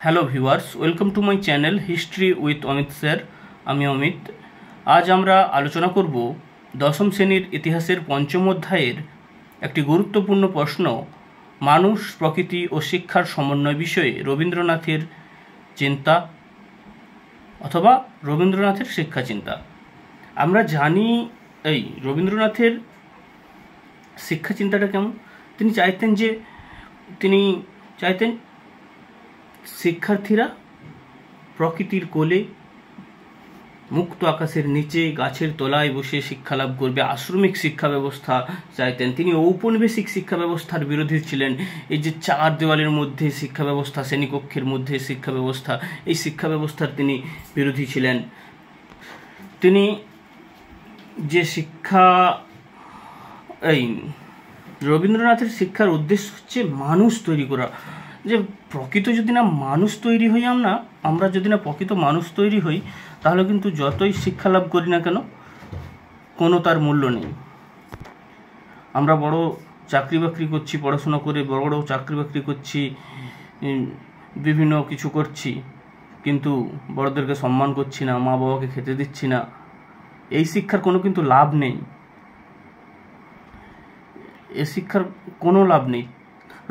Hello viewers, welcome to my channel history with Amit sir. আমি অমিত। আজ আমরা আলোচনা করব দশম শ্রেণীর ইতিহাসের পঞ্চম অধ্যায়ের একটি গুরুত্বপূর্ণ প্রশ্ন, মানুষ, প্রকৃতি ও শিক্ষার সমন্বয় বিষয়ে রবীন্দ্রনাথের চিন্তা অথবা রবীন্দ্রনাথের শিক্ষা চিন্তা। আমরা জানি এই রবীন্দ্রনাথের শিক্ষা চিন্তাটা কেমন। তিনি চাইতেন শিক্ষার্থীরা প্রকৃতির কোলে, মুক্ত আকাশের নিচে, গাছের তলায় বসে শিক্ষা লাভ করবে। আশ্রমিক শিক্ষা ব্যবস্থা চাইতেন তিনি। ঔপনিবেশিক শিক্ষা ব্যবস্থার বিরোধী ছিলেন। এই যে চার দেওয়ালের মধ্যে শিক্ষা ব্যবস্থা, শ্রেণীকক্ষের মধ্যে শিক্ষা ব্যবস্থা, এই শিক্ষা ব্যবস্থার তিনি বিরোধী ছিলেন। তিনি যে রবীন্দ্রনাথের শিক্ষার উদ্দেশ্য হচ্ছে মানুষ তৈরি করা। যে প্রকৃত যদি না মানুষ তৈরি হই আমরা যদি না প্রকৃত মানুষ তৈরি হই, তাহলে কিন্তু যতই শিক্ষা লাভ করি না কেন, কোনো তার মূল্য নেই। আমরা বড় চাকরি বাকরি করছি, পড়াশোনা করে বড় বড় চাকরি বাকরি করছি, বিভিন্ন কিছু করছি, কিন্তু বড়দেরকে সম্মান করছি না, মা বাবাকে খেতে দিচ্ছি না। এই শিক্ষার কোনো কিন্তু লাভ নেই। এ শিক্ষার কোনো লাভ নেই।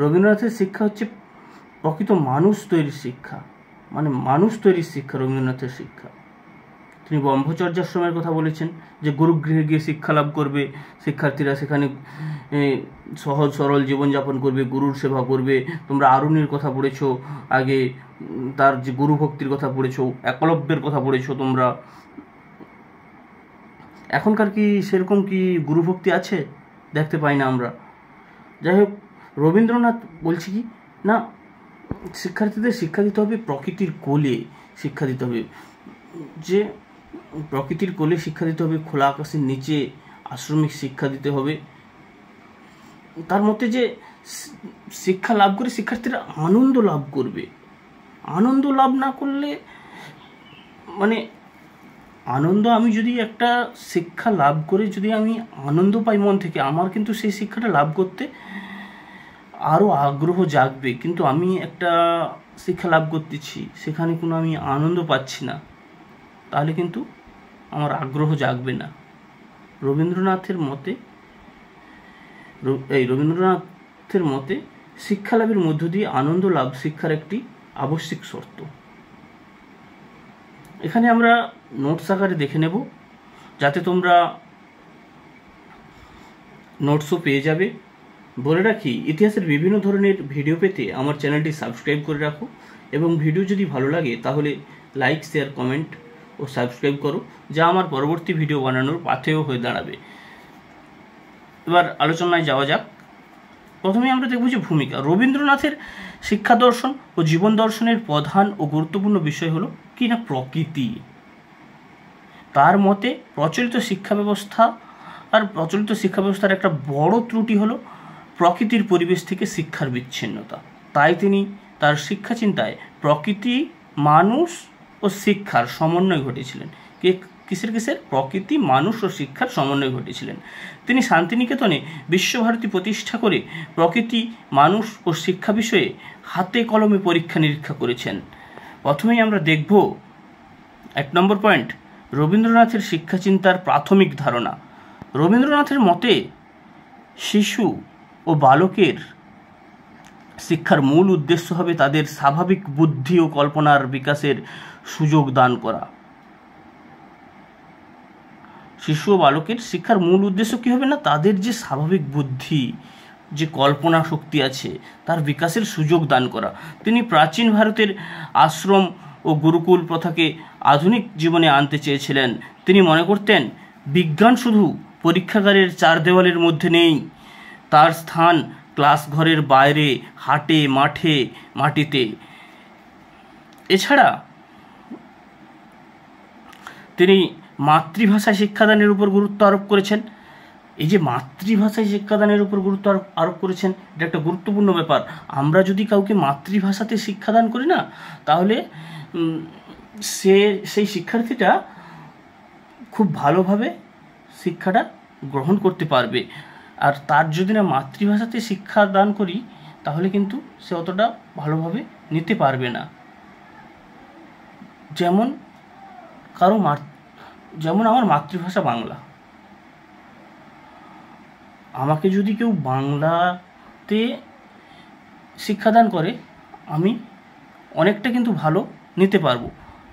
রবীন্দ্রনাথের শিক্ষা হচ্ছে প্রকৃত মানুষ তৈরির শিক্ষা, মানে মানুষ তৈরির শিক্ষা রবীন্দ্রনাথের শিক্ষা। তিনি ব্রহ্মচর্যাশ্রমের কথা বলেছেন, যে গুরুগৃহে গিয়ে শিক্ষা লাভ করবে শিক্ষার্থীরা, সেখানে সহজ সরল জীবনযাপন করবে, গুরুর সেবা করবে। তোমরা আরুণির কথা পড়েছ আগে, তার যে গুরু ভক্তির কথা পড়েছ, একলব্যের কথা পড়েছ তোমরা। এখনকার কি সেরকম কি গুরুভক্তি আছে? দেখতে পাই না আমরা। যাই হোক, রবীন্দ্রনাথ বলছি কি না, শিক্ষার্থীদের শিক্ষা দিতে হবে প্রকৃতির কোলে, শিক্ষা দিতে হবে যে প্রকৃতির কোলে শিক্ষা দিতে হবে, খোলা আকাশের নিচে আশ্রমিক শিক্ষা দিতে হবে। তার মধ্যে যে শিক্ষা লাভ করে শিক্ষার্থীরা আনন্দ লাভ করবে। আনন্দ লাভ না করলে, মানে আনন্দ, আমি যদি একটা শিক্ষা লাভ করে যদি আমি আনন্দ পাই মন থেকে, আমার কিন্তু সেই শিক্ষাটা লাভ করতে আরও আগ্রহ জাগবে। কিন্তু আমি একটা শিক্ষা লাভ করতেছি, সেখানে কোনো আমি আনন্দ পাচ্ছি না, তাহলে কিন্তু আমার আগ্রহ জাগবে না। রবীন্দ্রনাথের মতে শিক্ষা লাভের মধ্য দিয়ে আনন্দ লাভ শিক্ষার একটি আবশ্যিক শর্ত। এখানে আমরা নোটস আকারে দেখে নেব, যাতে তোমরা নোটসও পেয়ে যাবে। বলে রাখি, ইতিহাসের বিভিন্ন ধরনের ভিডিও পেতে আমার চ্যানেলটি সাবস্ক্রাইব করে রাখো, এবং ভিডিও যদি ভালো লাগে তাহলে লাইক, শেয়ার, কমেন্ট ও সাবস্ক্রাইব করো, যা আমার পরবর্তী ভিডিও বানানোর পাথেয় হয়ে দাঁড়াবে। এবার আলোচনায় যাওয়া যাক। প্রথমে আমরা দেখব যে ভূমিকা। রবীন্দ্রনাথের শিক্ষা দর্শন ও জীবন দর্শনের প্রধান ও গুরুত্বপূর্ণ বিষয় হলো কি না, প্রকৃতি। তার মতে প্রচলিত শিক্ষা ব্যবস্থার একটা বড় ত্রুটি হলো প্রকৃতির পরিবেশ থেকে শিক্ষার বিচ্ছিন্নতা। তাই তিনি তার শিক্ষা চিন্তায় প্রকৃতি, মানুষ ও শিক্ষার সমন্বয় ঘটিয়েছিলেন। কিসের? প্রকৃতি, মানুষ ও শিক্ষার সমন্বয় ঘটিয়েছিলেন। তিনি শান্তিনিকেতনে বিশ্বভারতী প্রতিষ্ঠা করে প্রকৃতি, মানুষ ও শিক্ষা বিষয়ে হাতে কলমে পরীক্ষা নিরীক্ষা করেছেন। প্রথমেই আমরা দেখব 1 নম্বর পয়েন্ট, রবীন্দ্রনাথের শিক্ষা চিন্তার প্রাথমিক ধারণা। রবীন্দ্রনাথের মতে শিশু ও বালকের শিক্ষার মূল উদ্দেশ্য হবে তাদের স্বাভাবিক বুদ্ধি ও কল্পনার বিকাশের সুযোগ দান করা। শিশু ও বালকের শিক্ষার মূল উদ্দেশ্য কি হবে না, তাদের যে স্বাভাবিক বুদ্ধি, যে কল্পনা শক্তি আছে, তার বিকাশের সুযোগ দান করা। তিনি প্রাচীন ভারতের আশ্রম ও গুরুকুল প্রথাকে আধুনিক জীবনে আনতে চেয়েছিলেন। তিনি মনে করতেন বিজ্ঞান শুধু পরীক্ষাগারের চার দেওয়ালের মধ্যে নেই, তার স্থান ক্লাস ঘরের বাইরে, হাটে, মাঠে, মাটিতে। এছাড়া তিনি মাতৃভাষায় শিক্ষাদানের উপর গুরুত্ব আরোপ করেছেন। এই যে মাতৃভাষায় শিক্ষাদানের উপর গুরুত্ব আরোপ করেছেন, এটা একটা গুরুত্বপূর্ণ ব্যাপার। আমরা যদি কাউকে মাতৃভাষাতে শিক্ষাদান করি না, তাহলে সেই শিক্ষার্থীটা খুব ভালোভাবে শিক্ষাটা গ্রহণ করতে পারবে। আর তার যদি না মাতৃভাষাতে শিক্ষা দান করি, তাহলে কিন্তু সে অতটা ভালোভাবে নিতে পারবে না। যেমন যেমন আমার মাতৃভাষা বাংলা, আমাকে যদি কেউ বাংলাতে শিক্ষাদান করে আমি অনেকটা কিন্তু ভালো নিতে পারবো।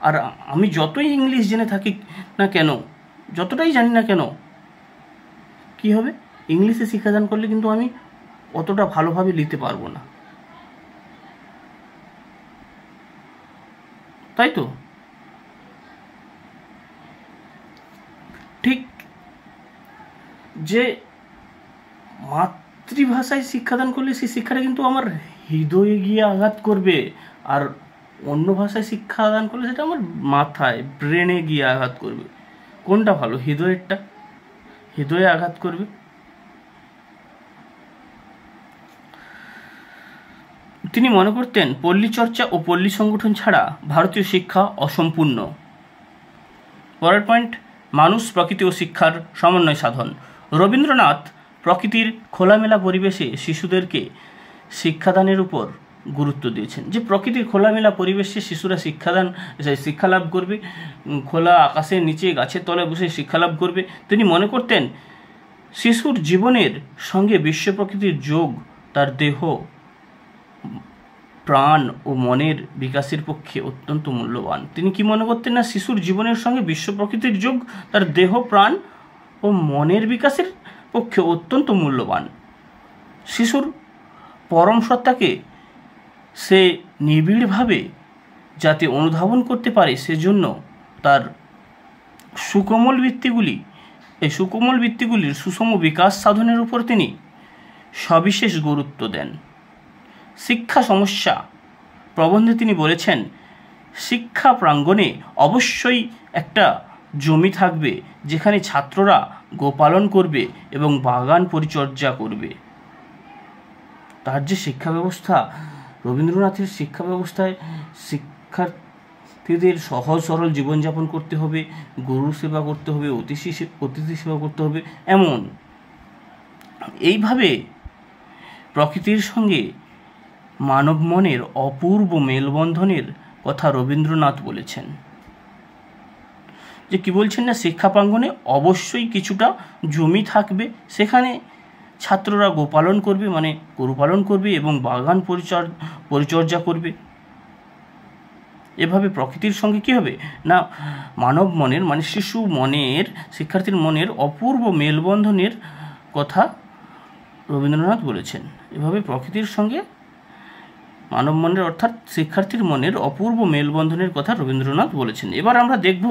আর আমি যতই ইংলিশ জেনে থাকি না কেন, যতটাই জানি না কেন, কি হবে, ইংলিশে শিক্ষাদান করলে কিন্তু আমি অতটা ভালোভাবে নিতে পারবো না, তাই তো? ঠিক যে মাতৃভাষায় শিক্ষাদান করলে সেই শিক্ষাটা কিন্তু আমার হৃদয়ে গিয়ে আঘাত করবে, আর অন্য ভাষায় শিক্ষাদান করলে সেটা আমার মাথায়, ব্রেনে গিয়ে আঘাত করবে। কোনটা ভালো? হৃদয়ে আঘাত করবে। তিনি মনে করতেন পল্লী চর্চা ও পল্লী সংগঠন ছাড়া ভারতীয় শিক্ষা অসম্পূর্ণ। পরের পয়েন্ট, মানুষ, প্রকৃতি ও শিক্ষার সমন্বয় সাধন। রবীন্দ্রনাথ প্রকৃতির খোলামেলা পরিবেশে শিশুদেরকে শিক্ষাদানের উপর গুরুত্ব দিয়েছেন। যে প্রকৃতির খোলামেলা পরিবেশে শিশুরা শিক্ষা লাভ করবে, খোলা আকাশের নিচে গাছের তলায় বসে শিক্ষা লাভ করবে। তিনি মনে করতেন শিশুর জীবনের সঙ্গে বিশ্ব প্রকৃতির যোগ তার দেহ, প্রাণ ও মনের বিকাশের পক্ষে অত্যন্ত মূল্যবান। তিনি কি মনে করতেন না শিশুর জীবনের সঙ্গে বিশ্ব প্রকৃতির যোগ তার দেহ, প্রাণ ও মনের বিকাশের পক্ষে অত্যন্ত মূল্যবান। শিশুর পরম সত্তাকে সে নিবিড়ভাবে যাতে অনুধাবন করতে পারে, সেজন্য তার সুকোমল বৃত্তিগুলির সুষম বিকাশ সাধনের উপর তিনি সবিশেষ গুরুত্ব দেন। শিক্ষা সমস্যা প্রবন্ধে তিনি বলেছেন, শিক্ষা প্রাঙ্গণে অবশ্যই একটা জমি থাকবে যেখানে ছাত্ররা গোপালন করবে এবং বাগান পরিচর্যা করবে। তার যে শিক্ষা ব্যবস্থা, রবীন্দ্রনাথের শিক্ষা ব্যবস্থায় শিক্ষার্থীদের সহজ সরল জীবনযাপন করতে হবে, গুরু সেবা করতে হবে, অতিথি সেবা করতে হবে, এমন এইভাবে প্রকৃতির সঙ্গে মানব মনের অপূর্ব মেলবন্ধনের কথা রবীন্দ্রনাথ বলেছেন। যে কি বলছেন না, শিক্ষা প্রাঙ্গণে অবশ্যই কিছুটা জমি থাকবে, সেখানে ছাত্ররা গোপালন করবে, মানে গরু পালন করবে এবং বাগান পরিচর্যা করবে। এভাবে প্রকৃতির সঙ্গে কি হবে না, মানব মনের মানে শিশু মনের, শিক্ষার্থীর মনের অপূর্ব মেলবন্ধনের কথা রবীন্দ্রনাথ বলেছেন। এভাবে প্রকৃতির সঙ্গে মানব মনের অর্থাৎ শিক্ষার্থীর মনের অপূর্ব মেলবন্ধনের কথা রবীন্দ্রনাথ বলেছেন। এবার আমরা দেখব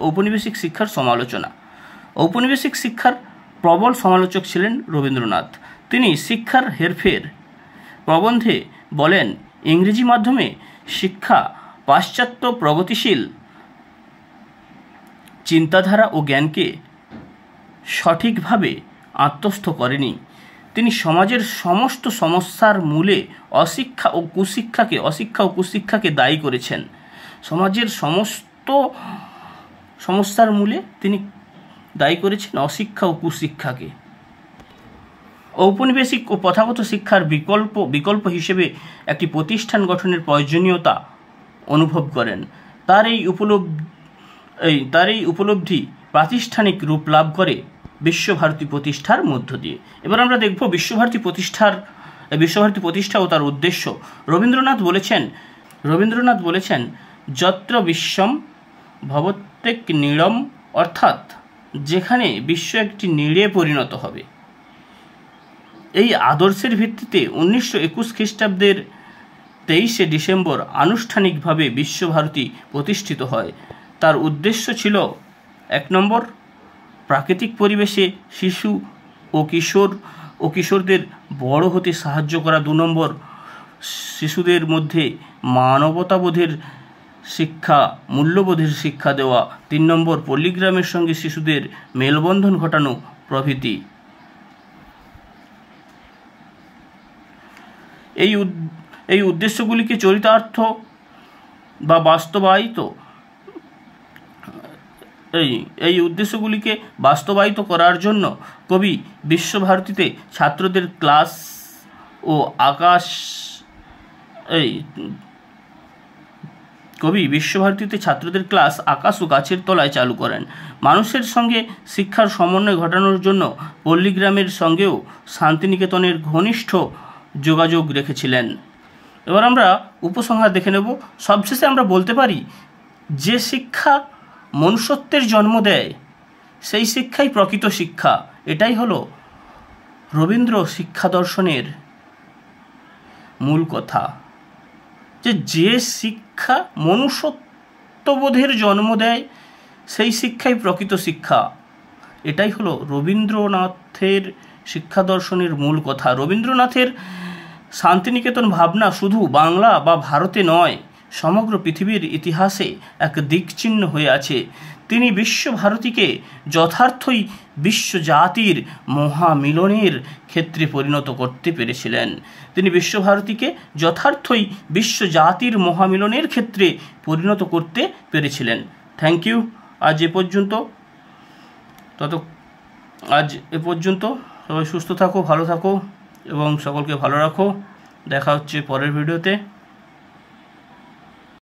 ঔপনিবেশিক শিক্ষার সমালোচনা। ঔপনিবেশিক শিক্ষার প্রবল সমালোচক ছিলেন রবীন্দ্রনাথ। তিনি শিক্ষার হেরফের প্রবন্ধে বলেন, ইংরেজি মাধ্যমে শিক্ষা পাশ্চাত্য প্রগতিশীল চিন্তাধারা ও জ্ঞানকে সঠিকভাবে আত্মস্থ করেনি। তিনি সমাজের সমস্ত সমস্যার মূলে অশিক্ষা ও কুশিক্ষাকে দায়ী করেছেন। সমাজের সমস্ত সমস্যার মূলে তিনি দায়ী করেছেন অশিক্ষা ও কুশিক্ষাকে। ঔপনিবেশিক ও প্রথাগত শিক্ষার বিকল্প হিসেবে একটি প্রতিষ্ঠান গঠনের প্রয়োজনীয়তা অনুভব করেন। তার এই উপলব্ধি প্রাতিষ্ঠানিক রূপ লাভ করে বিশ্বভারতী প্রতিষ্ঠার মধ্য দিয়ে। এবার আমরা দেখব বিশ্বভারতী প্রতিষ্ঠা ও তার উদ্দেশ্য। রবীন্দ্রনাথ বলেছেন যত্র বিশ্বম ভবত্যেক নীড়ম, অর্থাৎ যেখানে বিশ্ব একটি নীড়ে পরিণত হবে। এই আদর্শের ভিত্তিতে 1921 খ্রিস্টাব্দের 23শে ডিসেম্বর আনুষ্ঠানিকভাবে বিশ্বভারতী প্রতিষ্ঠিত হয়। তার উদ্দেশ্য ছিল 1 নম্বর, প্রাকৃতিক পরিবেশে শিশু ও কিশোরদের বড় হতে সাহায্য করা। 2 নম্বর, শিশুদের মধ্যে মানবতাবোধের শিক্ষা, মূল্যবোধের শিক্ষা দেওয়া। 3 নম্বর, পল্লীগ্রামের সঙ্গে শিশুদের মেলবন্ধন ঘটানো প্রভৃতি। এই উদ্দেশ্যগুলিকে চরিতার্থ বা বাস্তবায়িত করার জন্য কবি বিশ্বভারতীতে ছাত্রদের ক্লাস ও কবি বিশ্বভারতীতে ছাত্রদের ক্লাস আকাশ ও গাছের তলায় চালু করেন। মানুষের সঙ্গে শিক্ষার সমন্বয় ঘটানোর জন্য পল্লীগ্রামের সঙ্গেও শান্তিনিকেতনের ঘনিষ্ঠ যোগাযোগ রেখেছিলেন। এবার আমরা উপসংহার দেখে নেব। সবশেষে আমরা বলতে পারি যে শিক্ষা মনুষ্যত্বের জন্ম দেয় সেই শিক্ষাই প্রকৃত শিক্ষা। এটাই হলো রবীন্দ্র শিক্ষা দর্শনের মূল কথা, যে শিক্ষা মনুষ্যত্ববোধের জন্ম দেয় সেই শিক্ষাই প্রকৃত শিক্ষা। এটাই হলো রবীন্দ্রনাথের শিক্ষা দর্শনের মূল কথা। রবীন্দ্রনাথের শান্তিনিকেতন ভাবনা শুধু বাংলা বা ভারতে নয়, সমগ্র পৃথিবীর ইতিহাসে এক দিকচিহ্ন হয়ে আছে। তিনি বিশ্বভারতীকে যথার্থই বিশ্বজাতির মহামিলনের ক্ষেত্রে পরিণত করতে পেরেছিলেন। তিনি বিশ্বভারতীকে যথার্থই বিশ্বজাতির মহামিলনের ক্ষেত্রে পরিণত করতে পেরেছিলেন। Thank you. আজ এ পর্যন্ত সবাই সুস্থ থাকো, ভালো থাকো এবং সকলকে ভালো রাখো। দেখা হচ্ছে পরের ভিডিওতে।